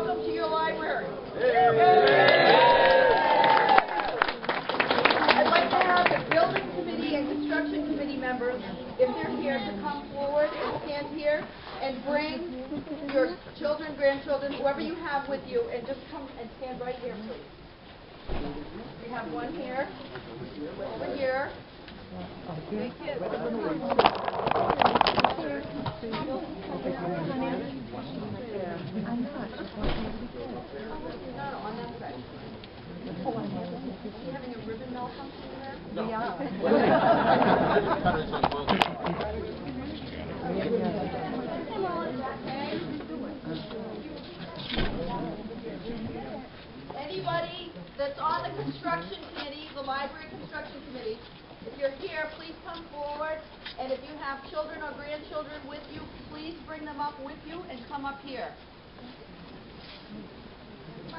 welcome to your library. I'd like to have the building committee and construction committee members, if they're here, to come forward and stand here and bring your children, grandchildren, whoever you have with you, and just come and stand right here, please. We have one here, over here. Big kids. No, on that side. Are you having a ribbon malfunction there? No. Anybody that's on the construction committee, the library construction committee, if you're here, please come forward. And if you have children or grandchildren with you, please bring them up with you and come up here. She's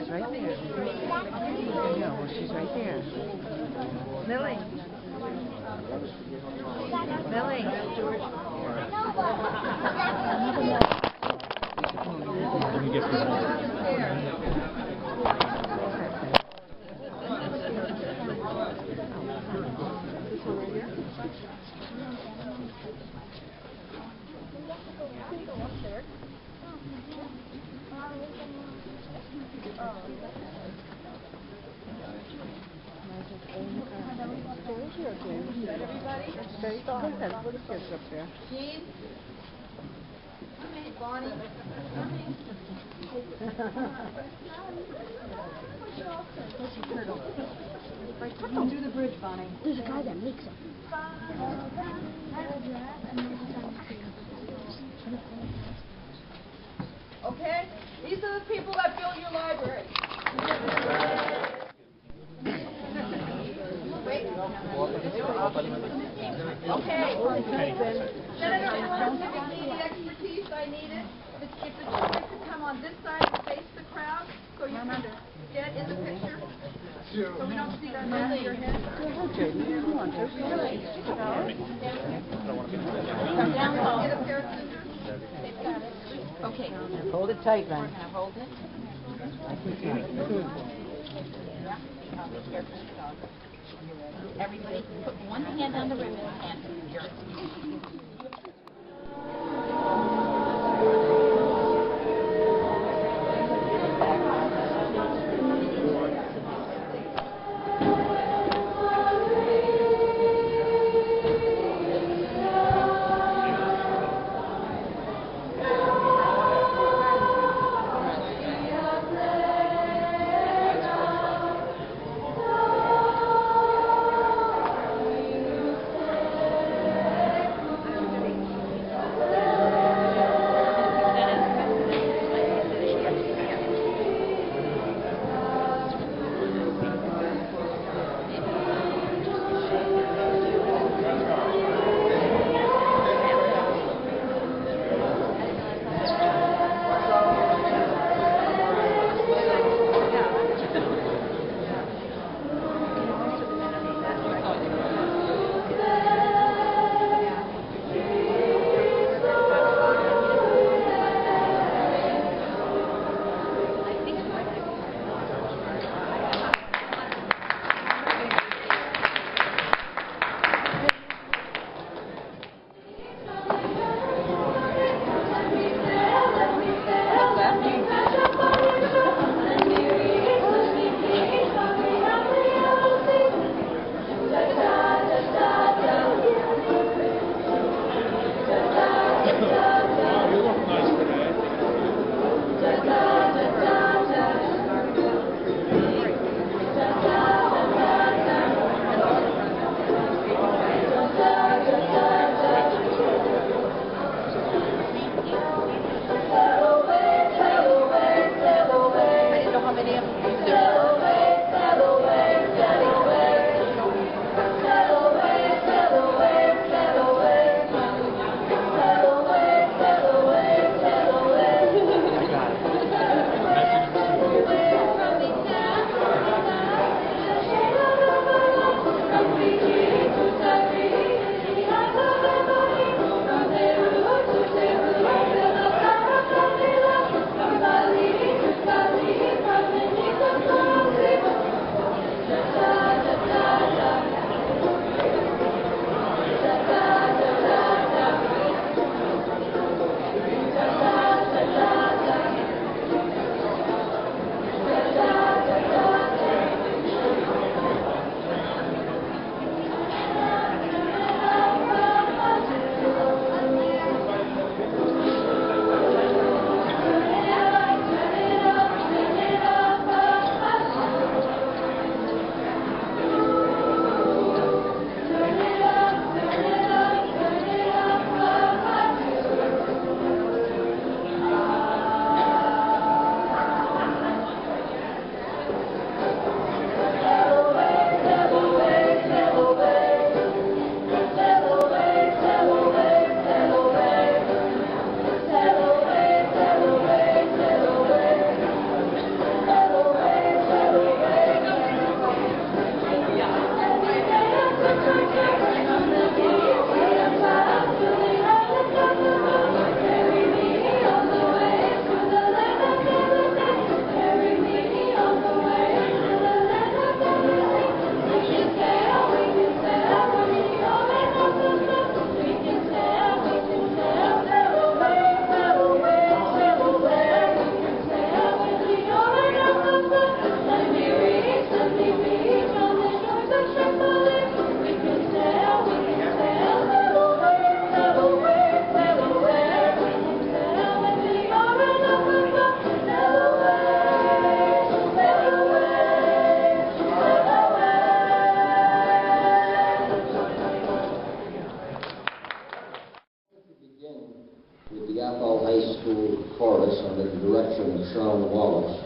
right there. I know, well, she's right there. Lily. Lily. Let me get this one. Jean? Bonnie? Do the bridge, Bonnie. There's a guy that makes it. Okay? These are the people that build your library. Wait. Okay. Senator Horn, if you need expertise, I need it. If the children could come on this side and face the crowd, so you can get in the picture. So we don't see that back of your head. Okay, come on, Get a pair of scissors. Okay. hold it tight, man. Hold it. Everybody put one hand on the ribbon and you're direction of Sean Wallace,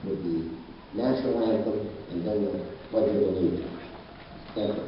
with the national anthem and then the Pledge of Allegiance. Thank you.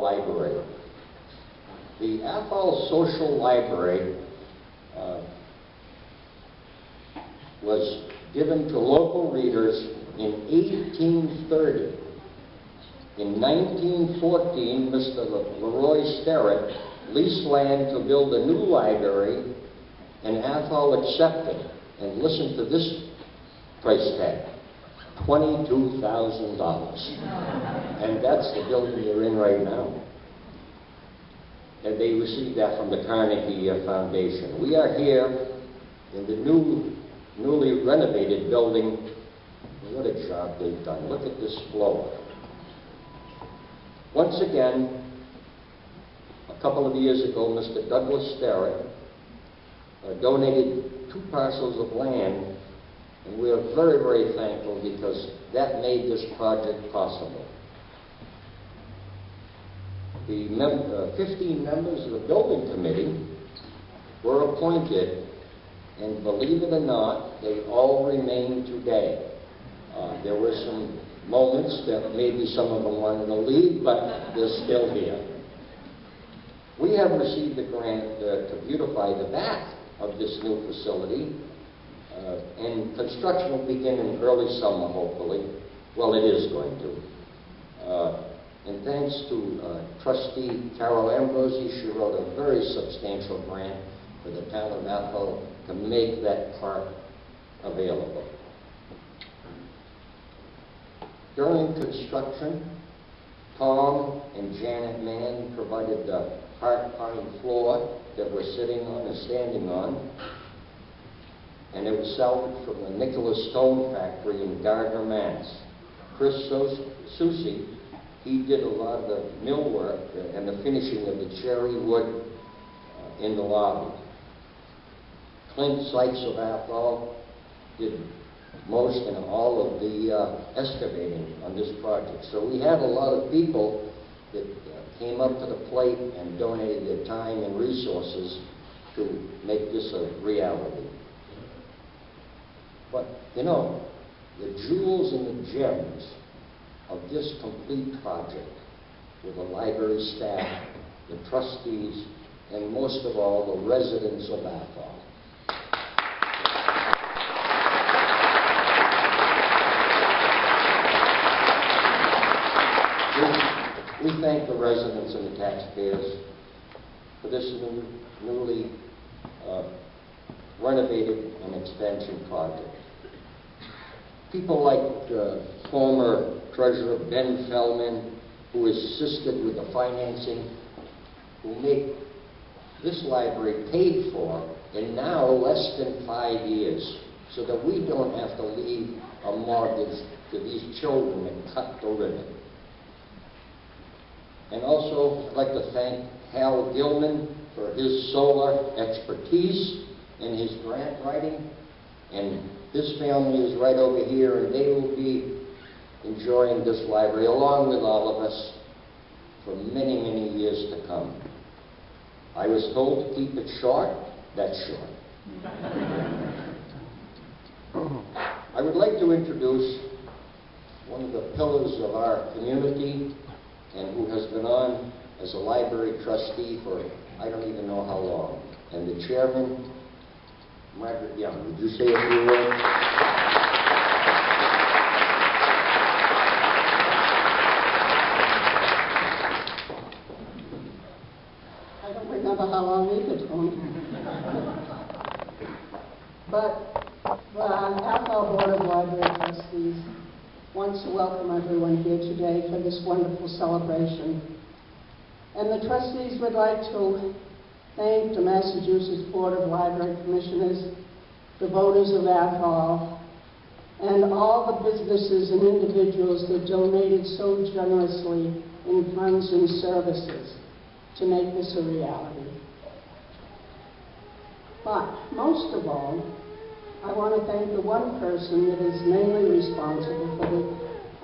Library. The Athol Social Library was given to local readers in 1830. In 1914, Mr. Leroy Sterrett leased land to build a new library, and Athol accepted. And listen to this price tag. $22,000. And that's the building you're in right now. And they received that from the Carnegie Foundation. We are here in the newly renovated building. What a job they've done. Look at this floor. Once again, a couple of years ago, Mr. Douglas Sterrett donated 2 parcels of land. And we are very, very thankful because that made this project possible. The 15 members of the building committee were appointed, and believe it or not, they all remain today. There were some moments that maybe some of them wanted to leave, but they're still here. We have received a grant to beautify the back of this new facility. And construction will begin in early summer, hopefully. Well, it is going to. And thanks to Trustee Carol Ambrosi, she wrote a very substantial grant for the town of Athol to make that park available. During construction, Tom and Janet Mann provided the hard pine floor that we're sitting on and standing on. And it was salvaged from the Nicholas Stone Factory in Gardner, Mass. Chris Susi, he did a lot of the millwork and the finishing of the cherry wood in the lobby. Clint Sykes of Athol did most and all of the excavating on this project. So we had a lot of people that came up to the plate and donated their time and resources to make this a reality. But, you know, the jewels and the gems of this complete project were the library staff, the trustees, and most of all, the residents of Athol. We thank the residents and the taxpayers for this newly renovated and expansion project. People like former Treasurer Ben Feldman, who assisted with the financing, who made this library paid for in now less than 5 years, so that we don't have to leave a mortgage to these children that cut the ribbon. And also, I'd like to thank Hal Gilman for his solar expertise and his grant writing. And his family is right over here, and they will be enjoying this library along with all of us for many, many years to come. I was told to keep it short. That's short. I would like to introduce one of the pillars of our community and who has been on as a library trustee for I don't even know how long. And the chairman, Margaret Young, would you say a few words? here today for this wonderful celebration. And the trustees would like to thank the Massachusetts Board of Library Commissioners, the voters of Athol, and all the businesses and individuals that donated so generously in funds and services to make this a reality. But most of all, I want to thank the one person that is mainly responsible for the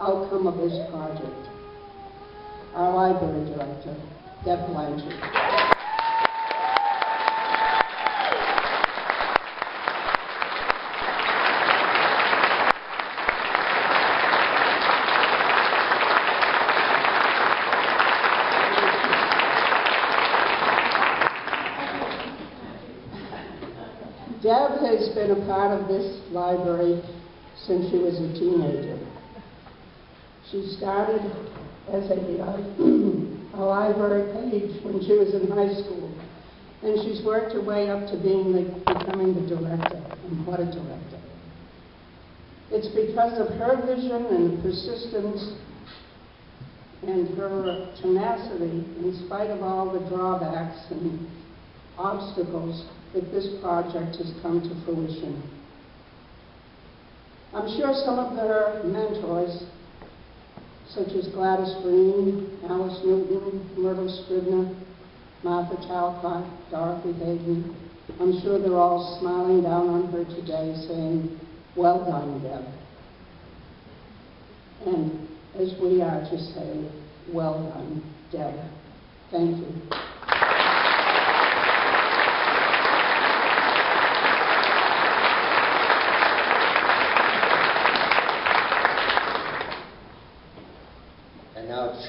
outcome of this project, our library director, Deb Blanchard. Deb has been a part of this library since she was a teenager. She started as a library page when she was in high school, and she's worked her way up to becoming the director, and what a director. It's because of her vision and persistence and her tenacity, in spite of all the drawbacks and obstacles, that this project has come to fruition. I'm sure some of her mentors, such as Gladys Green, Alice Newton, Myrtle Scribner, Martha Talcott, Dorothy Hayden, I'm sure they're all smiling down on her today saying, well done, Deb. And as we are to say, well done, Deb. Thank you.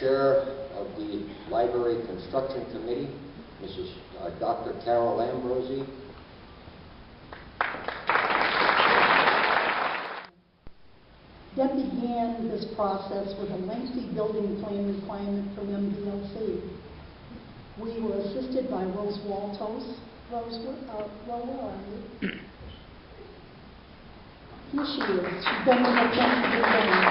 Chair of the Library Construction Committee, Mrs. Dr. Carol Ambrosi. Deb began this process with a lengthy building plan requirement from MDLC. We were assisted by Rose Waltos. Rose, where are you? Here she is. She's been with us since the beginning.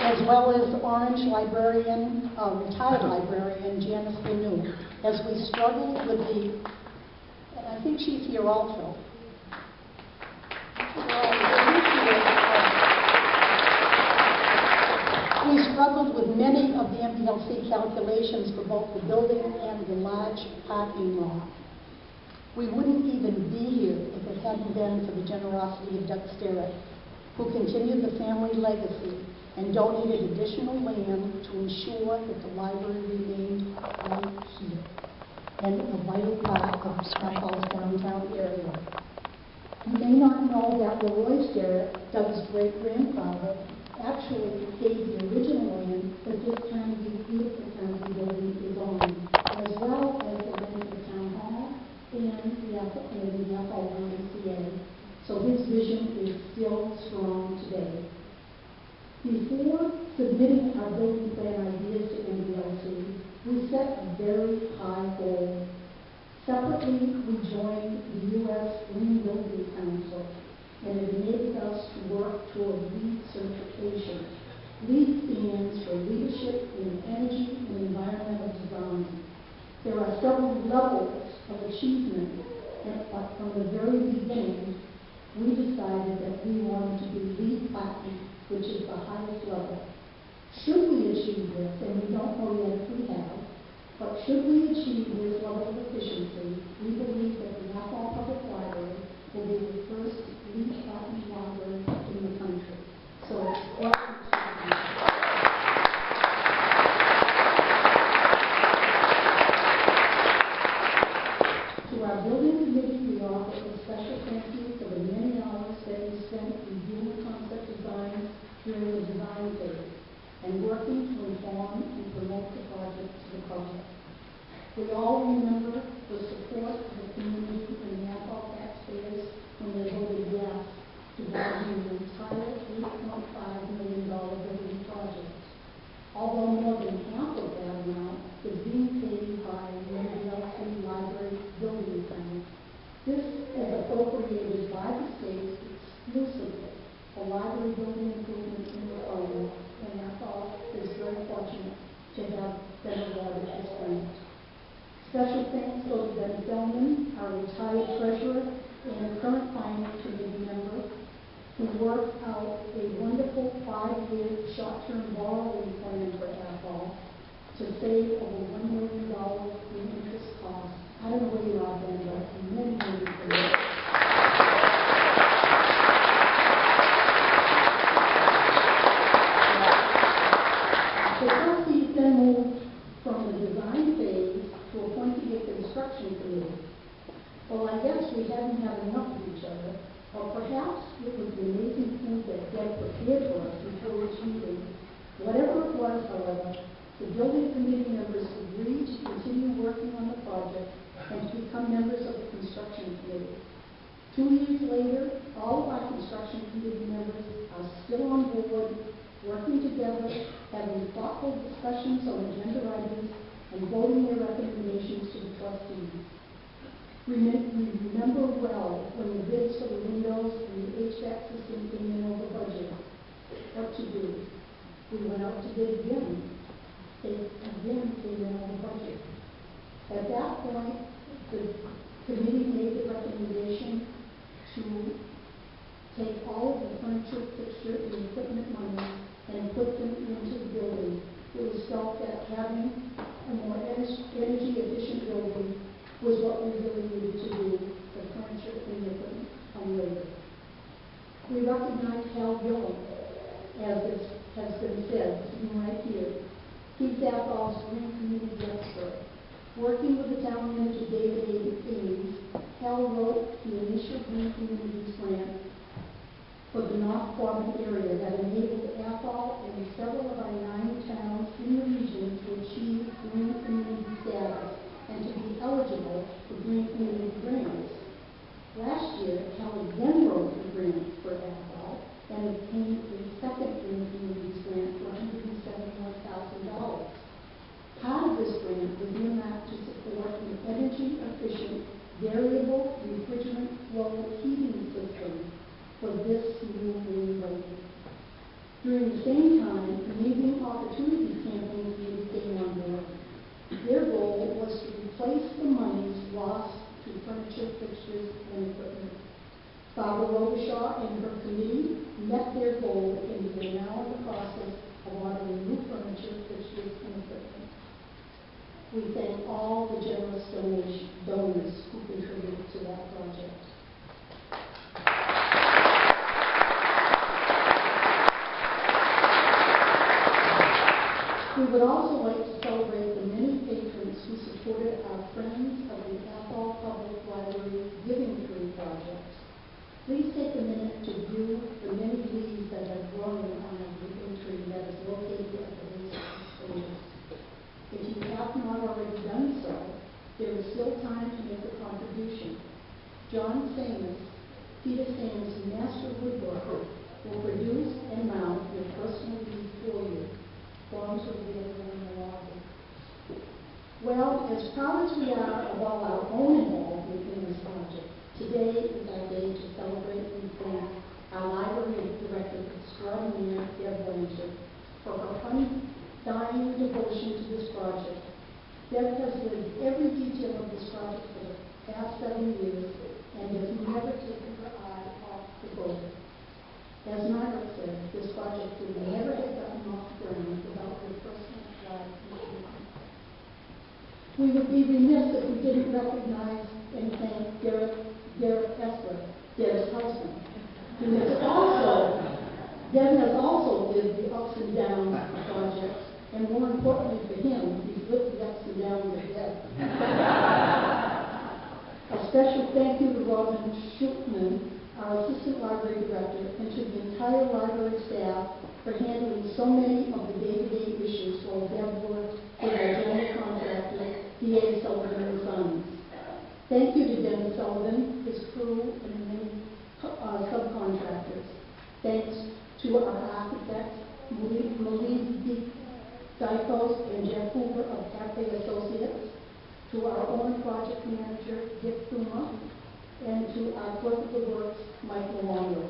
As well as Orange librarian, retired librarian Janice Lanu, as we struggled with the, and I think she's here also. We struggled with many of the MDLC calculations for both the building and the large parking lot. We wouldn't even be here if it hadn't been for the generosity of Doug Sterrett, who continued the family legacy and donated additional land to ensure that the library remained right here and a vital part of Athol's downtown area. You may not know that Leroy Sterrett, Doug's great-grandfather, actually gave the original land that this beautiful Carnegie building is on, as well as the land of the town hall and the Athol MA. So his vision is still strong today. Before submitting our building plan ideas to MDLC, we set a very high goal. Separately, we joined the U.S. Green Building Council, and it enabled us to work toward LEED certification. LEED stands for Leadership in Energy and Environmental Design. There are several levels of achievement, but from the very beginning, we decided that we wanted to be LEED Platinum, which is the highest level. Should we achieve this, and we don't know yet if we have, but should we achieve this level of efficiency, we believe that the Athol Public Library will be the first LEED Platinum library in the country. So, welcome to our building committee, we offer a special thank you for the many hours that you spent reviewing concept designs during the design phase and working to inform and promote the project to the public. We all remember the support of the community and the Athol taxpayers when they voted yes to buying the entire $8.5 million building project. Although more than half of that amount is being paid by the MDLC Library Building Fund, this is appropriated by the state exclusively for library building 5-year short-term borrowing plan for Athol to save over $1 million in interest costs. I don't know where you are, Ben, but many years. The trustees then moved from the design phase to appointing a construction committee. Well, I guess we hadn't had enough of each other, or perhaps it was the amazing food that Deb prepared for us before each meeting. Whatever it was, however, the building committee members agreed to continue working on the project and to become members of the construction committee. 2 years later, all of our construction committee members are still on board, working together, having thoughtful discussions on agenda items, and voting their recommendations to the trustees. We remember well when the bids for the windows and the HVAC system came in over budget. What to do? We went out to bid again. They again came in over budget. At that point, the committee made the recommendation to take all of the furniture, fixture, and equipment money and put them into the building. It was felt that having a more energy-efficient building was what we really needed to do for furniture and equipment on labor. We recognize Hal Gillum, as this has been said, sitting right here. He's Athol's green community expert. Working with the town manager David Ames, Hal wrote the initial green communities grant for the North Quadrant area that enabled Athol and several of our 9 towns in the region to achieve green community status and to be eligible for green community grants. Last year, Hal again wrote the grant for Athol and obtained a second green communities grant for $171,000. Part of this grant was earmarked to support an energy-efficient, variable refrigerant flow heating system for this new green building. During the same time, Amazing Opportunities campaign committee came on board. Their goal was to replace the monies lost to furniture, fixtures, and equipment. Barbara Robichaud and her committee met their goal and they are now in the process of ordering new furniture, fixtures, and equipment. We thank all the generous donors who contributed to that project. We would also like to celebrate the many patrons who supported our Friends of the Athol Public Library Giving Tree project. Please take a minute to view the many leaves that have grown on our giving tree that is located at the base of the stages. If you have not already done so, there is still time to make a contribution. John Samus, Peter Samus, master woodworker, will produce and mount your personal leaf for you. Forms will be available in the lobby. Well, as proud as we are of all our own involvement in this project, today is our day to celebrate and thank our library director extraordinaire, Deb Blanchard, for her undying devotion to this project. Deb has lived every detail of this project for the past 7 years and has never taken her eye off the goal. As Margaret said, this project would never have gotten off the ground without her personal drive and commitment. We would be remiss if we didn't recognize and thank Derek Essler, Deb's husband, who has also, Deb has also lived the ups and downs of the project, and more importantly for him, he's lived the ups and downs of Deb. A special thank you to Robin Schultman, our assistant library director, and to the entire library staff for handling so many of the day-to-day issues while Deb worked with our general contractor, D.A. Sullivan and Sons. Thank you to Dennis Sullivan, his crew, and the many subcontractors. Thanks to our architects, Malik Dykos and Jeff Hoover of Cafe Associates, to our own project manager, Dick Puma, and to our clerk of the works, Mike Malongo.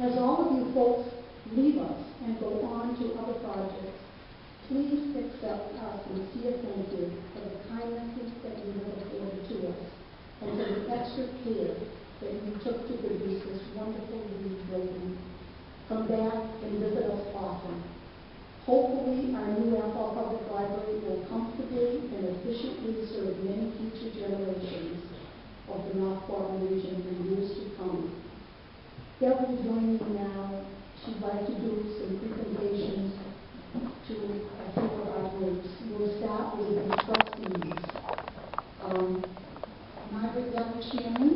As all of you folks leave us and go on to other projects, please accept our sincere thank you for the kindnesses that you have afforded to us and for the extra care that you took to produce this wonderful rebuilding. From that our new Athol Public Library will comfortably and efficiently serve many future generations of the North Quarter region for years to come. Deb will join me now. She'd like to do some presentations to a few of our groups. We'll start with the trustees. Margaret Young Chairman,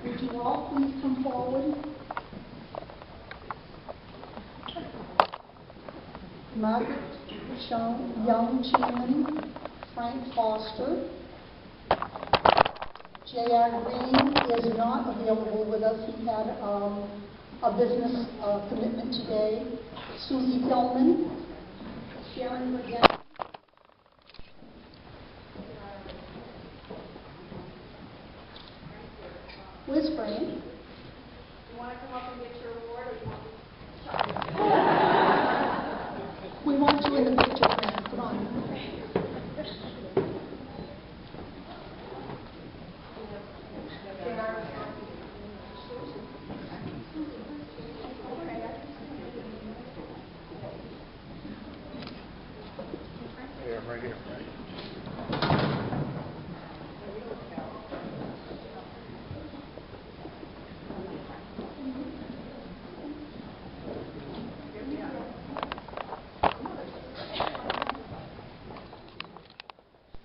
would you all please come forward? Margaret Young Chairman, Frank Foster. J.R. Green is not available with us. He had a business commitment today. Susie Tillman, Sharon Regent, where's Frank? You want to come up and get your award, or you want to? We want you in the picture, Frank. Come on. Right here,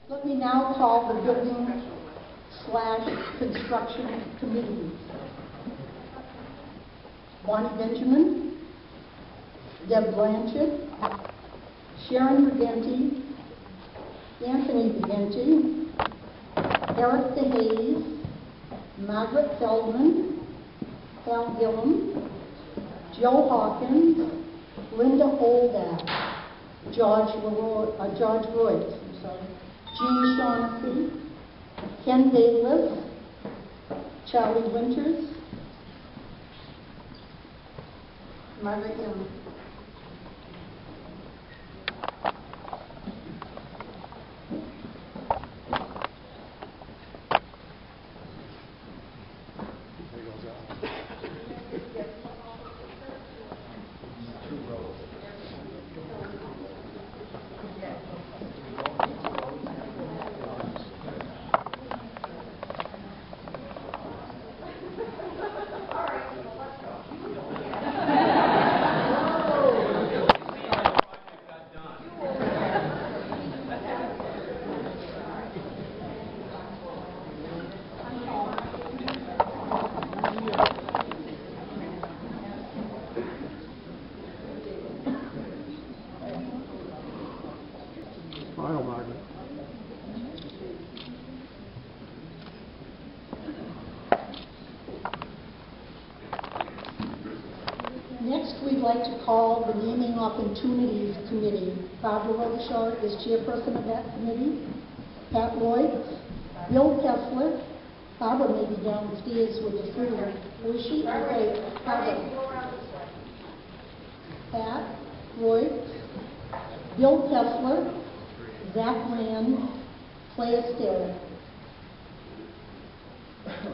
Let me now call the Building/Construction Committee. Bonnie Benjamin, Deb Blanchard, Sharon Regenti, Anthony Begenti, Eric DeHaze, Margaret Feldman, Al Gillum, Joe Hawkins, Linda Oldak, George Royce, Jean Shaughnessy, Ken Davis, Charlie Winters, Margaret Young. Smile, Margaret. Next, we'd like to call the Naming Opportunities Committee. Barbara Robichaud is chairperson of that committee. Pat Lloyd, Bill Kessler. Barbara may be downstairs with the food. Where is she? Okay, Barbara. Pat Lloyd, Bill Kessler, Zach Rand, Claire Sterritt.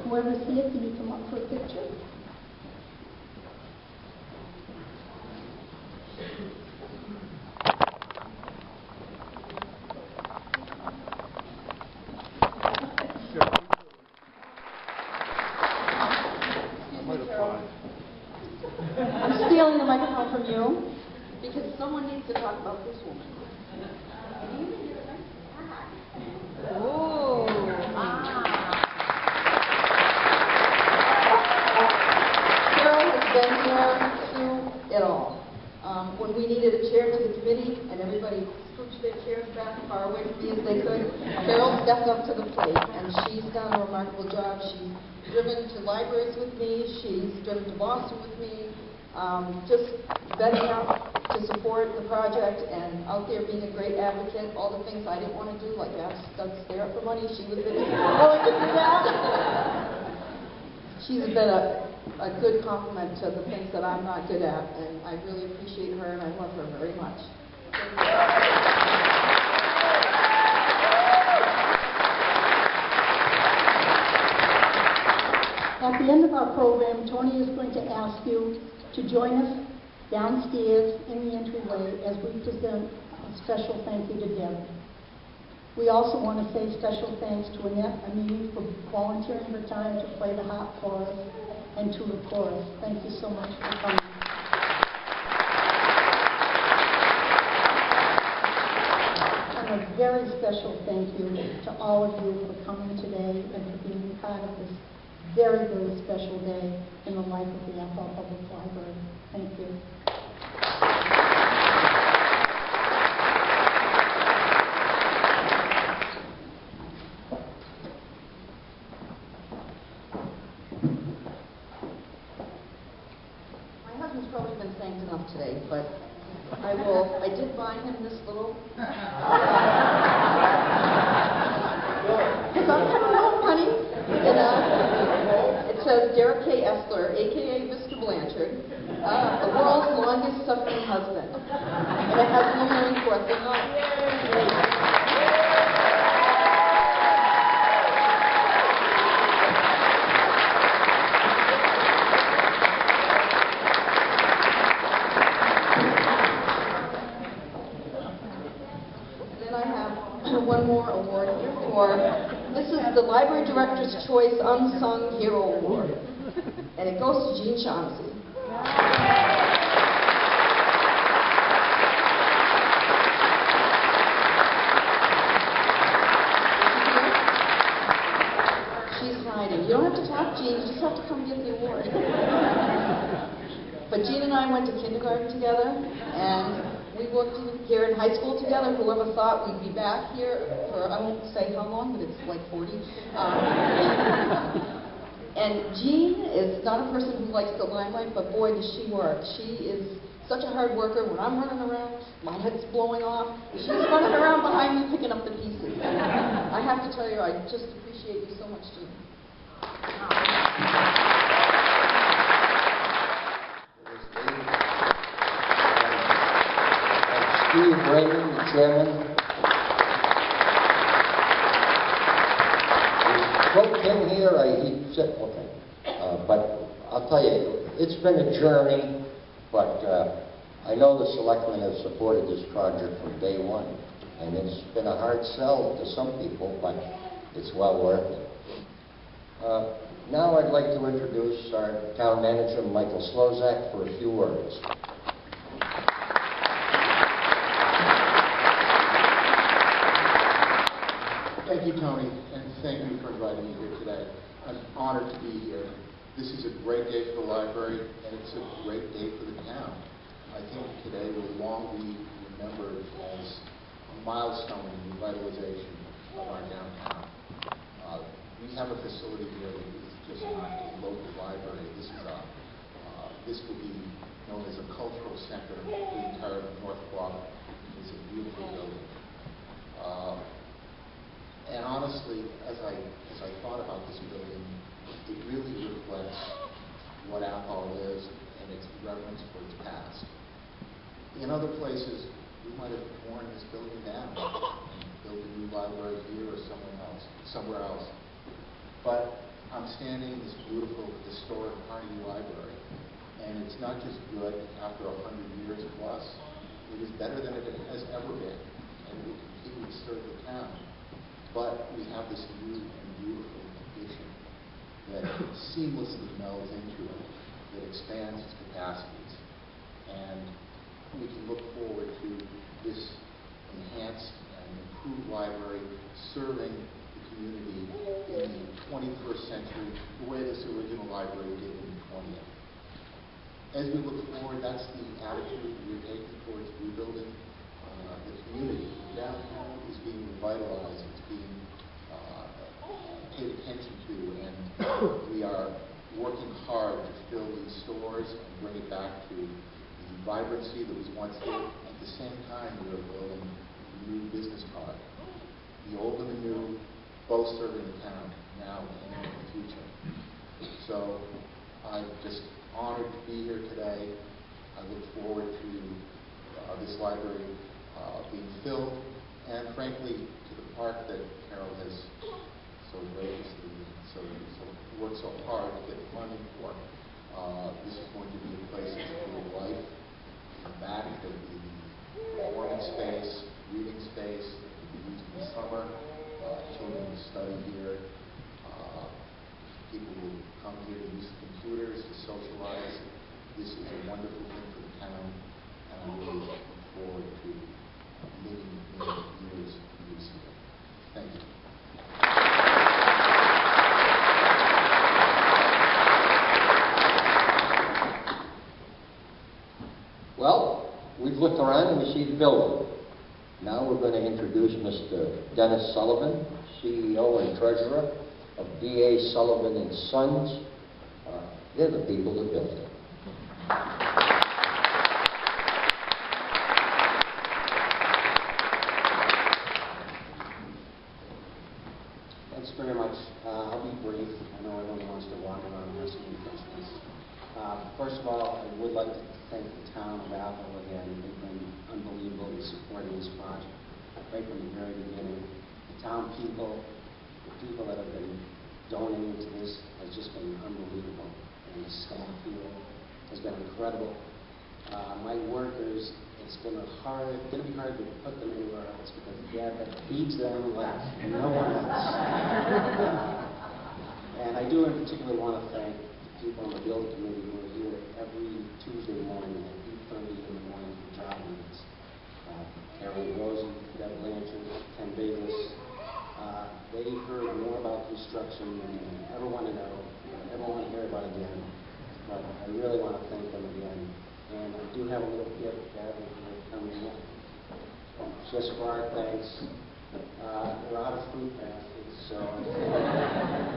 Whoever's here, can you come up for a picture? I'm stealing the microphone from you because someone needs to talk about this woman. Carol has been here through it all. When we needed a chair to the committee and everybody scooched their chairs back as far away from me as they could, Carol stepped up to the plate, and she's done a remarkable job. She's driven to libraries with me. She's driven to Boston with me. Just vetting out to support the project and out there being a great advocate. All the things I didn't want to do, like ask Doug Sterritt for money, she would have been willing to do that. She's been a good complement to the things that I'm not good at, and I really appreciate her and I love her very much. At the end of our program, Tony is going to ask you to join us downstairs in the entryway as we present a special thank you to Deb. We also want to say special thanks to Annette MA for volunteering her time to play the harp for us and to the chorus. Thank you so much for coming. And a very special thank you to all of you for coming today and for being part of this very, very special day in the life of the Athol Public Library. Thank you. My husband's probably been thanked enough today, but I did buy him this little... Sometimes, honey, it says Derek K. Essler, a.k.a. Mr. Blanchard, the world's longest suffering husband. And it has no meaning for us. They're not... One more award here for, this is the Library Director's Choice Unsung Hero Award, and it goes to Jean Shaughnessy. She's hiding. You don't have to talk, Jean, you just have to come get the award. But Jean and I went to kindergarten together, and we worked here in high school together. Whoever thought we'd be back here for, I won't say how long, but it's like 40. And Jean is not a person who likes the limelight, but boy, does she work. She is such a hard worker. When I'm running around, my head's blowing off. She's running around behind me picking up the pieces. And I have to tell you, I just appreciate you so much, Jean. Steve Raymond, the chairman. He came here, he said, okay. But I'll tell you, it's been a journey, but I know the selectmen have supported this project from day one. And it's been a hard sell to some people, but it's well worth it. Now I'd like to introduce our town manager, Michael Slozak, for a few words. Thank you, Tony, and thank you for inviting me here today. I'm honored to be here. This is a great day for the library, and it's a great day for the town. I think today will long be remembered as a milestone in the revitalization of our downtown. We have a facility here that is just not a local library. This will be known as a cultural center for the entire North Block. It's a beautiful building. And honestly, as I thought about this building, it really reflects what Athol is and its reverence for its past. In other places, we might have torn this building down and built a new library here or somewhere else. But I'm standing in this beautiful, historic Carnegie Library, and it's not just good after 100 years plus, it is better than it has ever been, and it will continue to serve the town. But we have this new and beautiful addition that seamlessly melds into it, that expands its capacities. And we can look forward to this enhanced and improved library serving the community in the 21st century the way this original library did in the 20th. As we look forward, that's the attitude we're taking towards rebuilding the community. Downtown is being revitalized, it's being paid attention to, and we are working hard to fill these stores and bring it back to the vibrancy that was once here. At the same time, we are building a new business park. The old and the new, both serving the town now and in the future. So I'm just honored to be here today. I look forward to this library being filled, and frankly, to the park that Carol has so graciously, worked so hard to get funding for. This is going to be a place that's full of life Well, we've looked around and we see the building. Now we're going to introduce Mr. Dennis Sullivan, CEO and Treasurer of D.A. Sullivan and Sons. They're the people that built it. Thanks very much. I'll be brief. I know everyone wants to walk around and ask me questions. First of all, I would like to thank the town of Athol again. They've been unbelievable in supporting this project right from the very beginning. The town people, the people that have been donating to this has just been unbelievable. And the staff here has been incredible. My workers, it's going to be hard to put them anywhere else because that feeds them less, no one else. And I do in particular want to thank the people on the building committee who are here every Tuesday morning at 8:30 in the morning for job meetings. Carol Rosen, Deb Blanchard, Ken Davis. They heard more about construction than they ever want to know, ever want to hear about again. But I really want to thank them again. And I do have a little gift that will come in. Just for our thanks. We're out of fruit baskets, so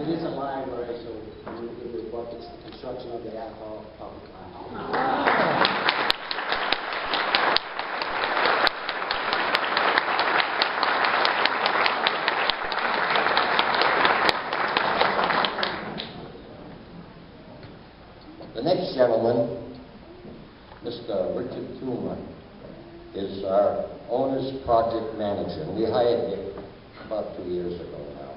it is a library, so I'm going to give you a bucket. It's the construction of the Athol Public Library. The next gentleman, Mr. Richard Toomer, is our owner's project manager. We hired Dick about 2 years ago now.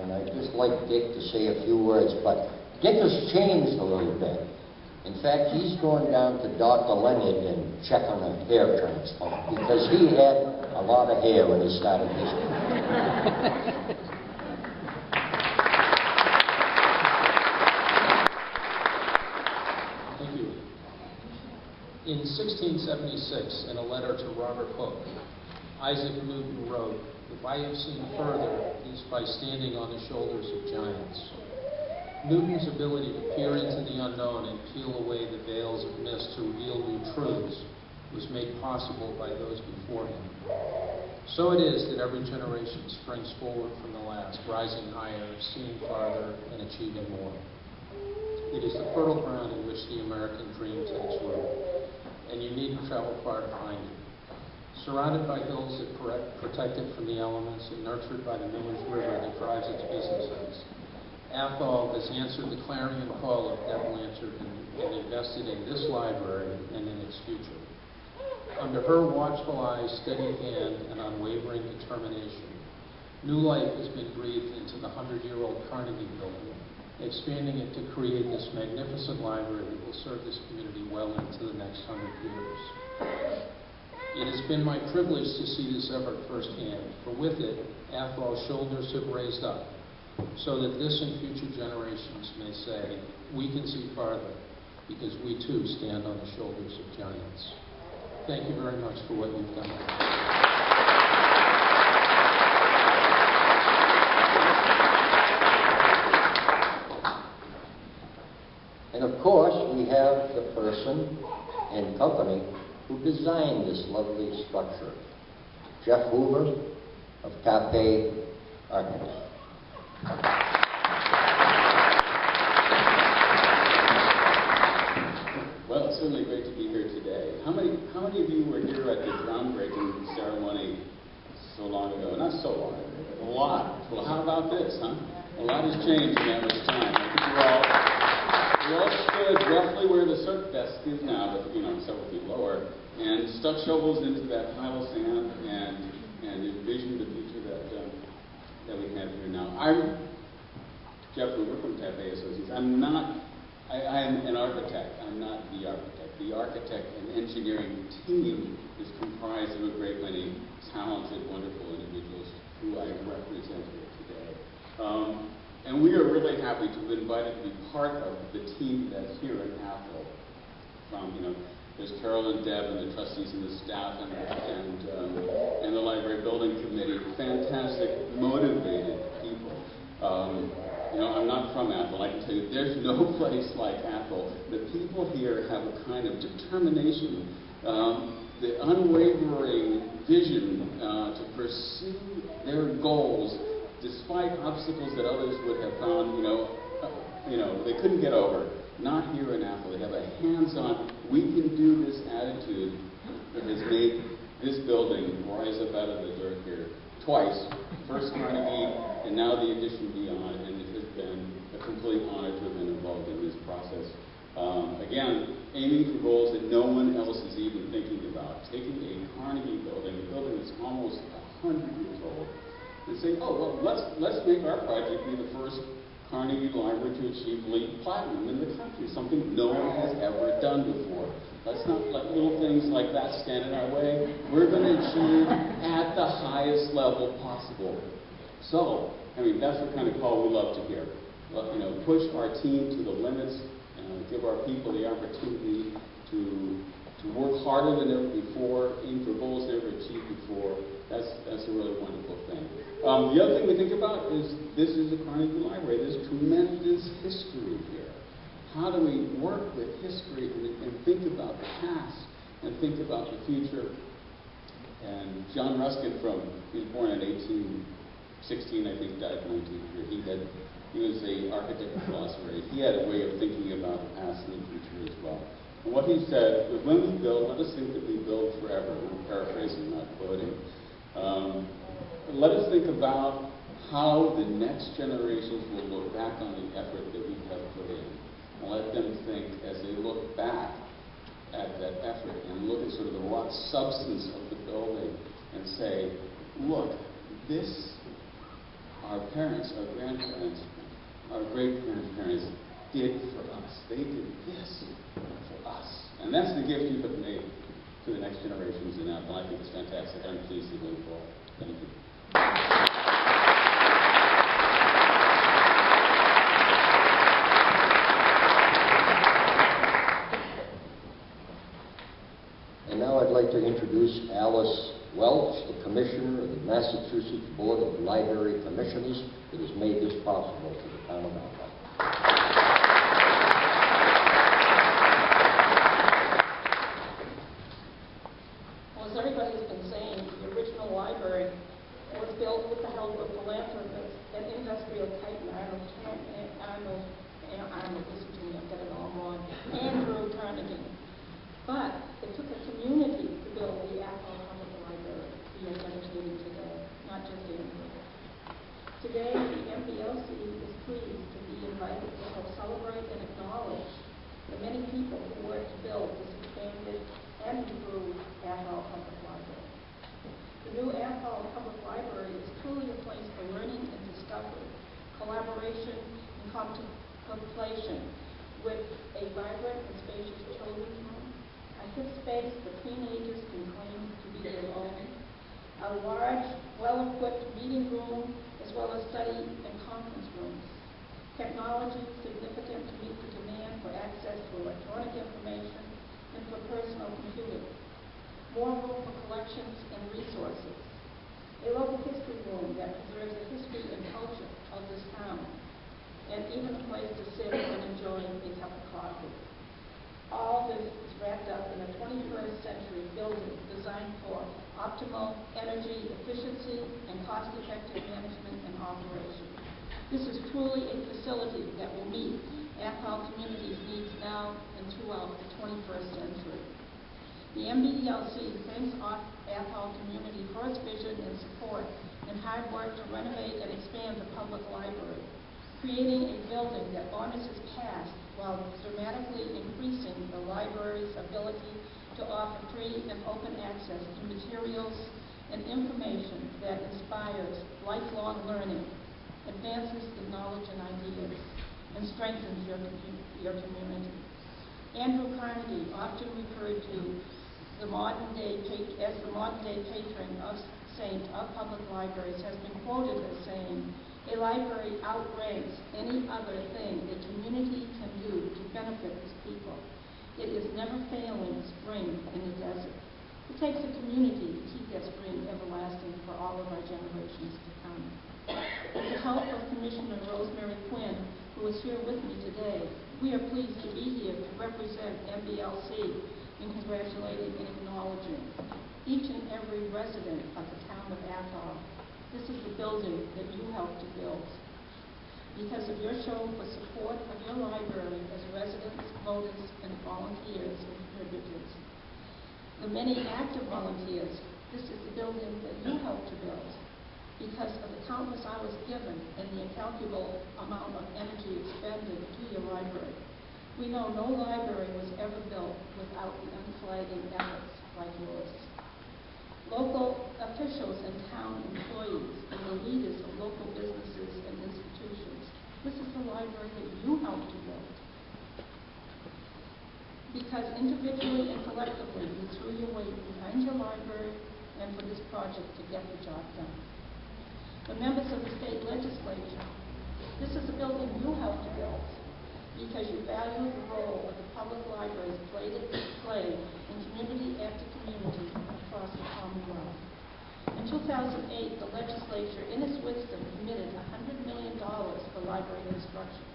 And I'd just like Dick to say a few words, but Dick has changed a little bit. In fact, he's going down to Dr. Leonard and check on a hair transplant because he had a lot of hair when he started his career. In 1676, in a letter to Robert Hooke, Isaac Newton wrote, "If I have seen further, it is by standing on the shoulders of giants." Newton's ability to peer into the unknown and peel away the veils of mist to reveal new truths was made possible by those before him. So it is that every generation springs forward from the last, rising higher, seeing farther, and achieving more. It is the fertile ground in which the American dream takes root, and you needn't travel far to find it. Surrounded by hills that protect it from the elements and nurtured by the Miller's River that drives its businesses, Athol has answered the clarion call of Deb Blanchard and invested in this library and in its future. Under her watchful eyes, steady hand, and unwavering determination, new life has been breathed into the 100-year-old Carnegie Building, expanding it to create this magnificent library that will serve this community well into the next 100 years. It has been my privilege to see this effort firsthand, for with it, Athol's shoulders have raised up, so that this and future generations may say, we can see farther, because we too stand on the shoulders of giants. Thank you very much for what you've done. And of course, we have the person and company who designed this lovely structure, Jeff Hoover of Taipei Architects. Well, it's certainly great to be here today. How many of you were here at the groundbreaking ceremony so long ago? Not so long ago, but a lot. Well, how about this, huh? A lot has changed in that much time. I think we all stood roughly where the surf desk is now, but several feet lower, and stuck shovels into that pile of sand and envisioned the future that we have here now. I'm Jeff Hoover from Taipei Associates. I am an architect. I'm not the architect. The architect and engineering team is comprised of a great many talented, wonderful individuals who I represent here today. And we are really happy to be invited to be part of the team that's here at Athol. There's Carol and Deb and the trustees and the staff and the library building committee. Fantastic, motivated people. You know, I'm not from Athol. I can tell you there's no place like Athol. The people here have a kind of determination, the unwavering vision to pursue their goals despite obstacles that others would have found, they couldn't get over. Not here in Athol. They have a hands-on, we can do this attitude that has made this building rise up out of the dirt here twice. First Carnegie, and now the addition beyond, and it has been a complete honor to have been involved in this process. Again, aiming for goals that no one else is even thinking about. Taking a Carnegie building, a building that's almost 100 years old, and saying, oh, well, let's make our project be the first Carnegie Library to achieve LEED Platinum in the country, something no one has ever done before. Let's not let little things like that stand in our way. We're going to achieve at the highest level possible. So, that's the kind of call we love to hear. Push our team to the limits, give our people the opportunity to work harder than ever before, aim for goals never achieved before. That's a really wonderful thing. The other thing we think about is this is a Carnegie Library. There's tremendous history here. How do we work with history and think about the past and think about the future? And John Ruskin he was born in 1816, I think, died in 1900. He was an architect and philosopher. He had a way of thinking about the past and the future as well. And what he said was, when we build, let us think that we build forever. I'm paraphrasing, not quoting. Let us think about how the next generations will look back on the effort that we have put in. And let them think, as they look back at that effort and look at sort of the raw substance of the building and say, look, this, our parents, our grandparents, our great-grandparents did for us. They did this for us. And that's the gift you have made to the next generations in Athol. I think it's fantastic. I'm pleased to go forward. Thank you. And now I'd like to introduce Alice Welch, the Commissioner of the Massachusetts Board of Library Commissioners, that has made this possible for the town of Athol. Well, as everybody's been saying, the original library was built with the help of philanthropists and industrial titan listen to me, I've got it all wrong, Andrew Carnegie. But it took a community to build the Athol Public Library we are dedicating today, not just Andrew. Today, the MBLC is pleased to be invited to help celebrate and acknowledge the many people who worked to build this expanded and improved Athol Public Library. The new Athol Public Library is truly a place for learning and discovery, collaboration, and contemplation, with a vibrant and spacious children's room, a hip space for teenagers can claim to be their own, a large, well-equipped meeting room, as well as study and conference rooms. Technology significant to meet the demand for access to electronic information and for personal computing. More room for collections and resources. A local history room that preserves the history and culture of this town. And even a place to sit and enjoy a cup of coffee. All this is wrapped up in a 21st century building designed for optimal energy efficiency and cost-effective management and operation. This is truly a facility that will meet Athol community's needs now and throughout the 21st century. The MBLC thanks Athol community for its vision and support and hard work to renovate and expand the public library, creating a building that honors its past while dramatically increasing the library's ability to offer free and open access to materials and information that inspires lifelong learning, advances the knowledge and ideas, and strengthens your community. Andrew Carnegie, often referred to as the modern-day patron saint of public libraries, has been quoted as saying, "A library outranks any other thing a community can do to benefit its people. It is never failing spring in the desert." It takes a community to keep that spring everlasting for all of our generations to come. At the help of Commissioner Rosemary Quinn, who is here with me today, we are pleased to be here to represent MBLC in congratulating and acknowledging each and every resident of the town of Athol. This is the building that you helped to build. Because of your show for support of your library as residents, voters, and volunteers and contributors. The many active volunteers, this is the building that you helped to build. Because of the countless hours given and the incalculable amount of energy expended to your library. We know no library was ever built without the unflagging efforts like yours. Local officials and town employees and the leaders of local businesses and institutions, this is the library that you helped to build. Because individually and collectively you threw your weight behind your library and for this project to get the job done. The members of the state legislature, this is a building you helped to build because you value the role of the public libraries play in community after community across the Commonwealth. In 2008, the legislature, in its wisdom, committed $100 million for library construction.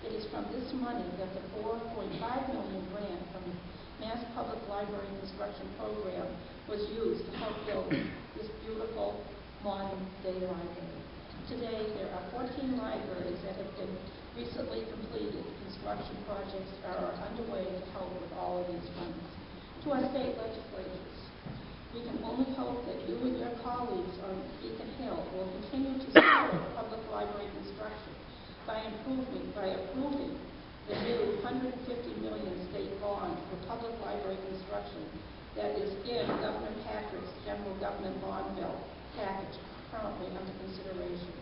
It is from this money that the $4.5 million grant from the Mass Public Library Construction Program was used to help build this beautiful modern-day library. Today, there are 14 libraries that have been recently completed. Construction projects are underway to help with all of these funds. To our state legislatures, we can only hope that you and your colleagues on Beacon Hill will continue to support public library construction by approving the new $150 million state bond for public library construction that is in Governor Patrick's general government bond bill package currently under consideration.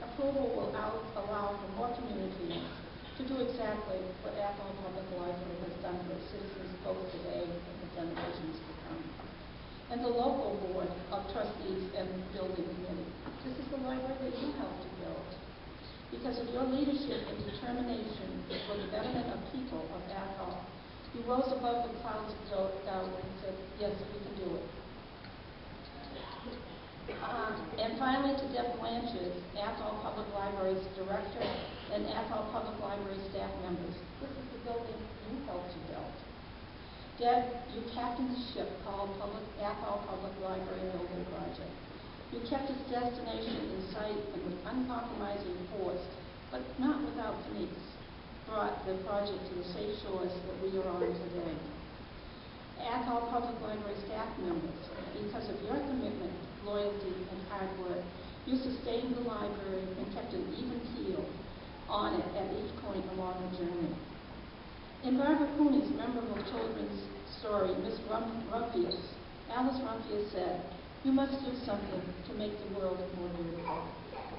Approval will allow for more communities to do exactly what Athol Public Library has done for its citizens both today and for generations to come. And the local board of trustees and building committee. This is the library that you helped to build. Because of your leadership and determination for the betterment of people of Athol, you rose above the clouds of doubt and said, yes, we can do it. And finally, to Deb Blanchard, Athol Public Library's director, and Athol Public Library staff members. This is the building you helped to build. Deb, you captained the ship called Athol Public Library Building Project. You kept its destination in sight and with uncompromising force, but not without finesse, brought the project to the safe shores that we are on today. Athol Public Library staff members, because of your commitment, loyalty, and hard work, you sustained the library and kept an even keel on it at each point along the journey. In Barbara Cooney's memorable children's story, Miss Rumpius, Alice Rumpius said, "You must do something to make the world more beautiful."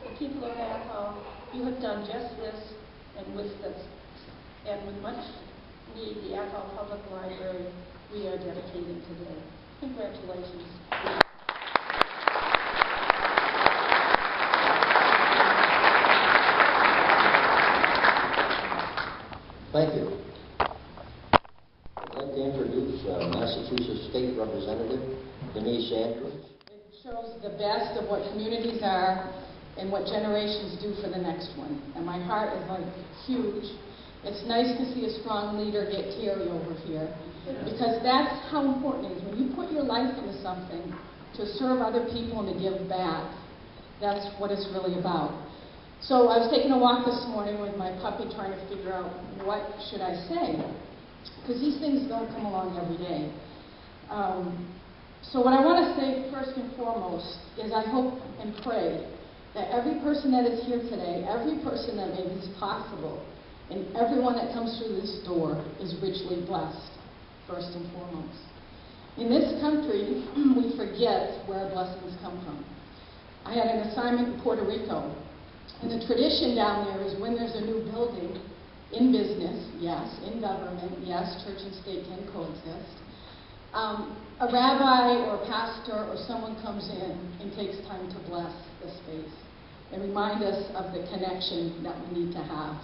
The people of Athol, you have done just this, and with much need, the Athol Public Library we are dedicating today. Congratulations. Thank you. I'd like to introduce Massachusetts State Representative Denise Andrews. It shows the best of what communities are and what generations do for the next one. And my heart is like huge. It's nice to see a strong leader get teary over here, because that's how important it is. When you put your life into something to serve other people and to give back, that's what it's really about. So I was taking a walk this morning with my puppy trying to figure out what should I say, because these things don't come along every day. So what I want to say first and foremost is I hope and pray that every person that is here today, every person that made this possible, and everyone that comes through this door is richly blessed, first and foremost. In this country, we forget where our blessings come from. I had an assignment in Puerto Rico, and the tradition down there is when there's a new building in business, yes, in government, yes, church and state can coexist, a rabbi or a pastor or someone comes in and takes time to bless the space and remind us of the connection that we need to have.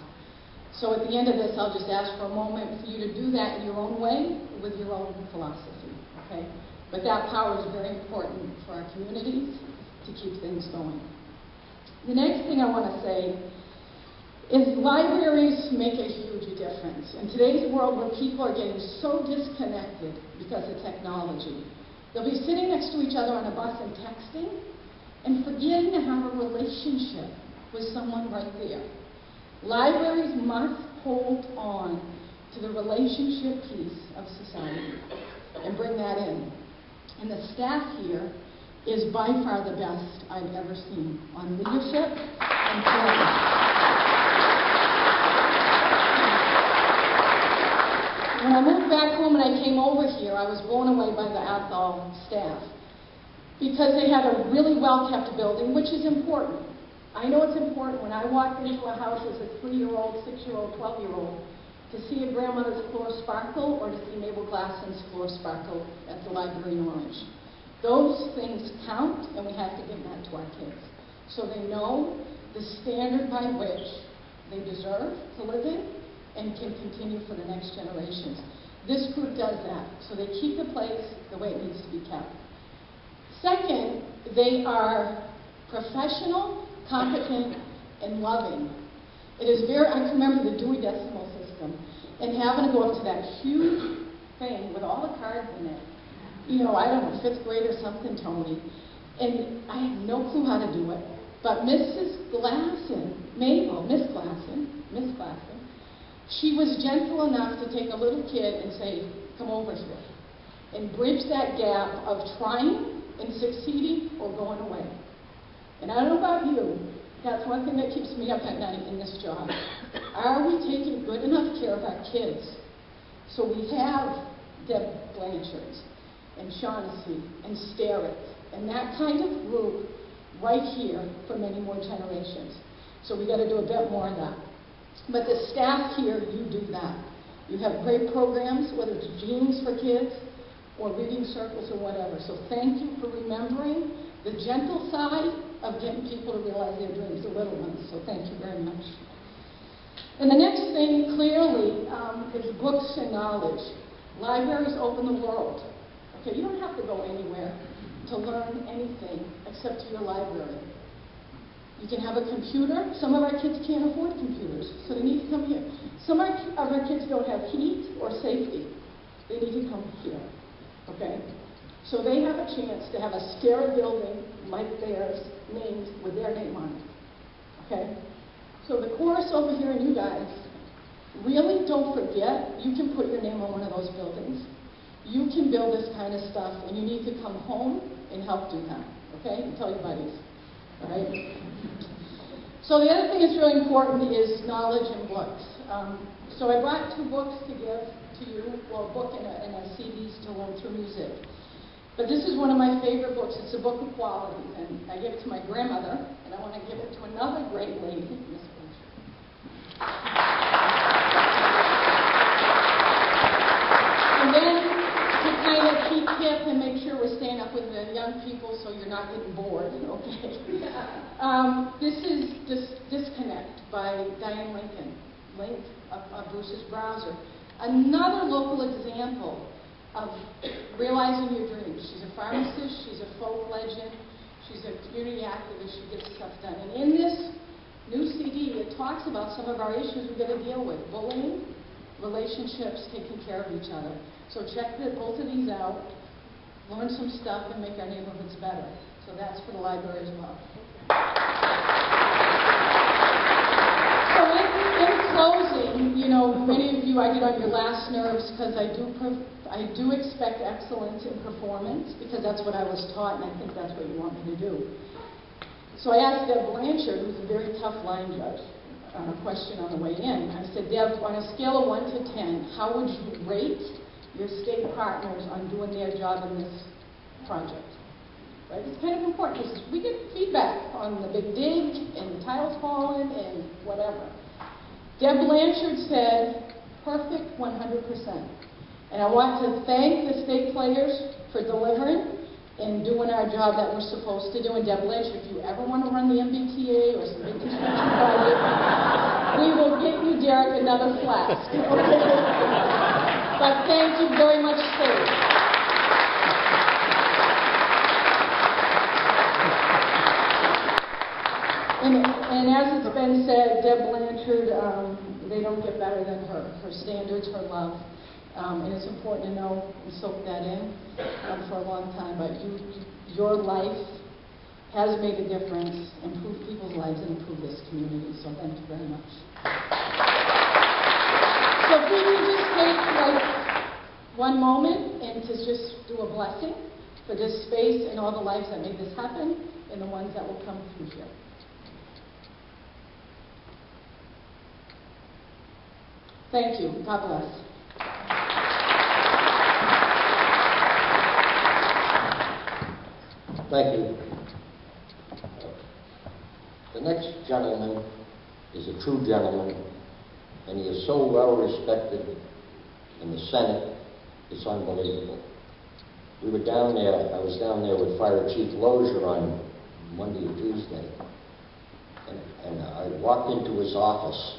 So at the end of this, I'll just ask for a moment for you to do that in your own way with your own philosophy, okay? But that power is very important for our communities to keep things going. The next thing I want to say is libraries make a huge difference. In today's world where people are getting so disconnected because of technology, they'll be sitting next to each other on a bus and texting and forgetting to have a relationship with someone right there. Libraries must hold on to the relationship piece of society and bring that in. And the staff here is by far the best I've ever seen on leadership and planning. When I moved back home and I came over here, I was blown away by the Athol staff because they had a really well-kept building, which is important. I know it's important when I walked into a house as a 3-year-old, 6-year-old, 12-year-old to see a grandmother's floor sparkle or to see Mabel Glasson's floor sparkle at the library in Orange. Those things count, and we have to give that to our kids so they know the standard by which they deserve to live in and can continue for the next generations. This group does that, so they keep the place the way it needs to be kept. Second, they are professional, competent, and loving. It is very, I can remember the Dewey Decimal System and having to go up to that huge thing with all the cards in it. You know, I don't know, 5th grade or something, Tony. And I had no clue how to do it. But Mrs. Glasson, Miss Glasson, she was gentle enough to take a little kid and say, come over here. And bridge that gap of trying and succeeding or going away. And I don't know about you, that's one thing that keeps me up at night in this job. Are we taking good enough care of our kids? So we have Deb Blanchard's and Shaughnessy and Sterrett and that kind of group right here for many more generations. So we got to do a bit more of that. But the staff here, you do that. You have great programs, whether it's jeans for kids or reading circles or whatever. So thank you for remembering the gentle side of getting people to realize their dreams, the little ones. So thank you very much. And the next thing, clearly, is books and knowledge. Libraries open the world. Okay, you don't have to go anywhere to learn anything except to your library. You can have a computer. Some of our kids can't afford computers, so they need to come here. Some of our kids don't have heat or safety. They need to come here. Okay? So they have a chance to have a stair building like theirs, named with their name on it. Okay? So the chorus over here and you guys, really don't forget, you can put your name on one of those buildings. You can build this kind of stuff, and you need to come home and help do that. Okay? And tell your buddies. All right? So the other thing that's really important is knowledge and books. So I brought 2 books to give to you, well, a book and a CDs to learn through music. But this is one of my favorite books. It's a book of quality, and I gave it to my grandmother, and I want to give it to another great lady, Miss Blanchard. And then to kind of keep hip and make sure we're staying up with the young people so you're not getting bored, okay? This is Disconnect by Diane Lincoln, link of Bruce's browser. Another local example of realizing your dreams. She's a pharmacist, she's a folk legend, she's a community activist, she gets stuff done. And in this new CD, it talks about some of our issues we've got to deal with. Bullying, relationships, taking care of each other. So check both of these out, learn some stuff, and make our neighborhoods better. So that's for the library as well. So in closing, you know, many of you, I get on your last nerves because I do expect excellence in performance because that's what I was taught, and I think that's what you want me to do. So I asked Deb Blanchard, who's a very tough line judge, a question on the way in. I said, Deb, on a scale of 1 to 10, how would you rate your state partners on doing their job in this project? Right? It's kind of important because we get feedback on the big dig and the tiles falling and whatever. Deb Blanchard said, perfect 100%. And I want to thank the state players for delivering and doing our job that we're supposed to do. And Deb Blanchard, if you ever want to run the MBTA or some big construction project, we will get you, Derek, another flask. Okay? But thank you very much, state. And And as it's been said, Deb Blanchard, they don't get better than her. Her standards, her love. And it's important to know and soak that in for a long time. But your life has made a difference, improved people's lives, and improved this community. So thank you very much. So if we can just take like one moment and to just do a blessing for this space and all the lives that made this happen and the ones that will come through here. Thank you. God bless. Thank you. The next gentleman is a true gentleman, and he is so well respected in the Senate, it's unbelievable. We were down there, I was down there with Fire Chief Lozier on Monday or Tuesday, and I walked into his office,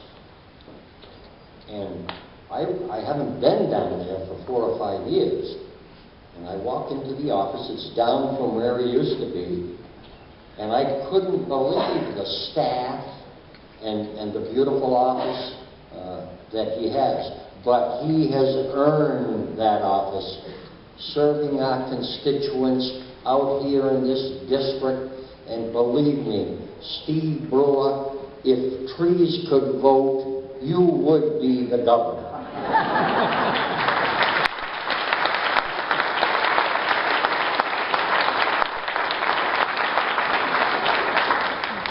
and I haven't been down there for 4 or 5 years. And I walk into the office, it's down from where he used to be, and I couldn't believe the staff and the beautiful office that he has. But he has earned that office, serving our constituents out here in this district. And believe me, Steve Brewer, if trees could vote, you would be the governor.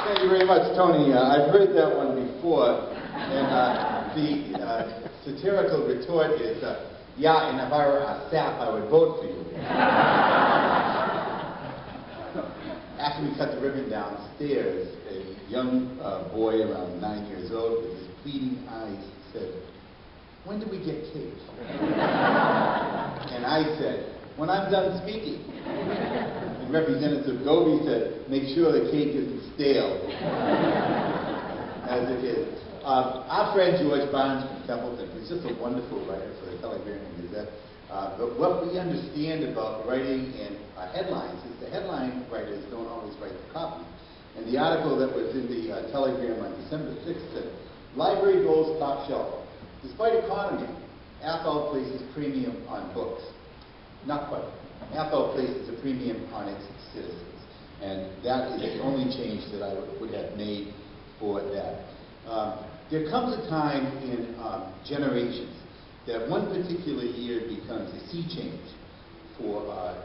Thank you very much, Tony. I've heard that one before, and the satirical retort is, yeah, and if I were a sap, I would vote for you. After we cut the ribbon downstairs, a young boy around 9 years old with his pleading eyes said, "When do we get cake?" And I said, "When I'm done speaking." And Representative Goby said, "Make sure the cake isn't stale." As it is. Our friend George Barnes from Templeton, who's just a wonderful writer for the Telegram and Gazette, but what we understand about writing and headlines is the headline writers don't always write the copy. And the article that was in the Telegram on December 6th said, "Library goes top shelf. Despite economy, Athol places premium on books." Not quite. Athol places a premium on its citizens. And that is the only change that I would have made for that. There comes a time in generations that one particular year becomes a sea change for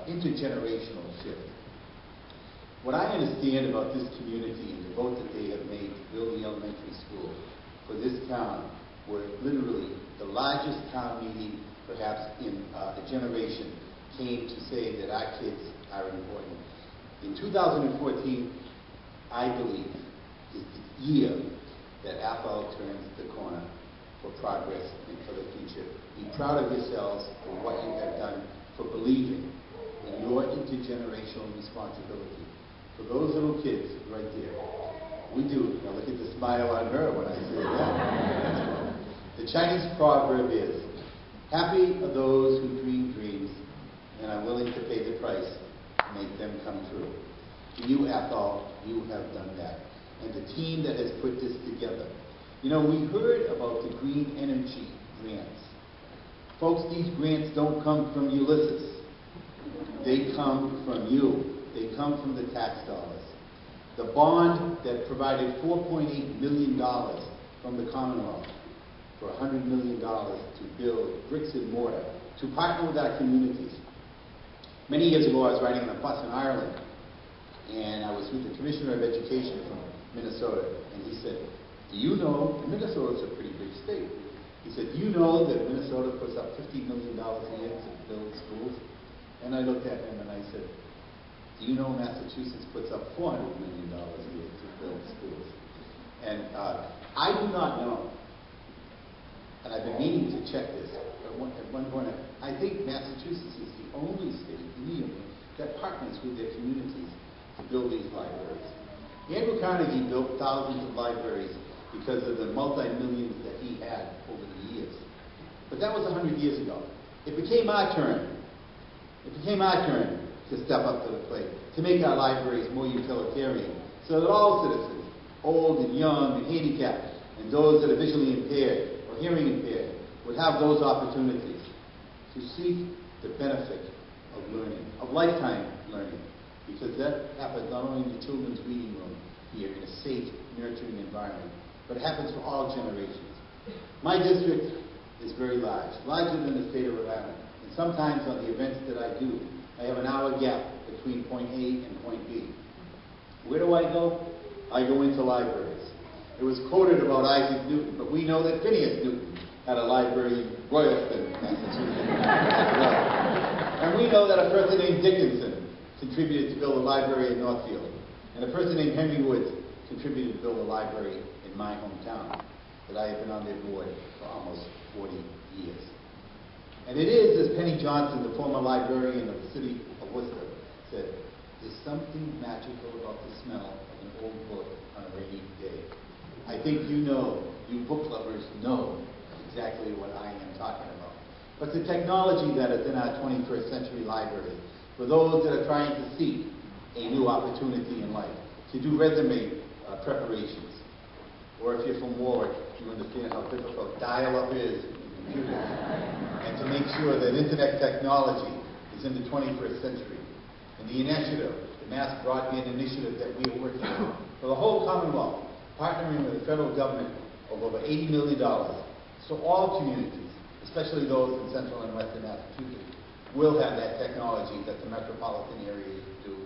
intergenerational shift. What I understand about this community and the vote that they have made to build the elementary school for this town, where literally the largest town meeting perhaps in a generation came to say that our kids are important. In 2014, I believe, is the year that Athol turns the corner for progress and for the future. Be proud of yourselves for what you have done, for believing in your intergenerational responsibility. For those little kids right there, we do. Now look at the smile on her when I say that. The Chinese proverb is, "Happy are those who dream dreams and are willing to pay the price to make them come true." To you, Athol, you have done that. And the team that has put this together. You know, we heard about the green energy grants. Folks, these grants don't come from Ulysses. They come from you. They come from the tax dollars. The bond that provided $4.8 million from the Commonwealth for $100 million to build bricks and mortar, to partner with our communities. Many years ago, I was riding on a bus in Ireland, and I was with the Commissioner of Education from Minnesota, and he said, "Do you know," and Minnesota's a pretty big state, he said, "Do you know that Minnesota puts up $50 million a year to build schools?" And I looked at him and I said, "Do you know Massachusetts puts up $400 million a year to build schools?" And I do not know, and I've been meaning to check this at one point, I think Massachusetts is the only state in the union that partners with their communities to build these libraries. Andrew Carnegie built thousands of libraries because of the multi-millions that he had over the years. But that was 100 years ago. It became our turn. It became our turn to step up to the plate, to make our libraries more utilitarian, so that all citizens old and young and handicapped, and those that are visually impaired or hearing impaired would have those opportunities to seek the benefit of learning, of lifetime learning, because that happens not only in the children's reading room here in a safe, nurturing environment, but it happens for all generations. My district is very large, larger than the state of Rhode Island, and sometimes on the events that I do, I have an hour gap between point A and point B. Where do I go? I go into libraries. It was quoted about Isaac Newton, but we know that Phineas Newton had a library in Royalston, Massachusetts. And we know that a person named Dickinson contributed to build a library in Northfield. And a person named Henry Woods contributed to build a library in my hometown that I have been on their board for almost 40 years. And it is, as Penny Johnson, the former librarian of the city of Worcester, said, there's something magical about the smell of an old book on a rainy day. I think you know, you book lovers know exactly what I am talking about. But the technology that is in our 21st century library, for those that are trying to seek a new opportunity in life, to do resume preparations, or if you're from Warwick, you understand how difficult dial-up is in computers, and to make sure that internet technology is in the 21st century. And the initiative, the Mass Broadband Initiative that we are working on for the whole Commonwealth, partnering with the federal government of over $80 million, so all communities, especially those in central and western Massachusetts, will have that technology that the metropolitan areas do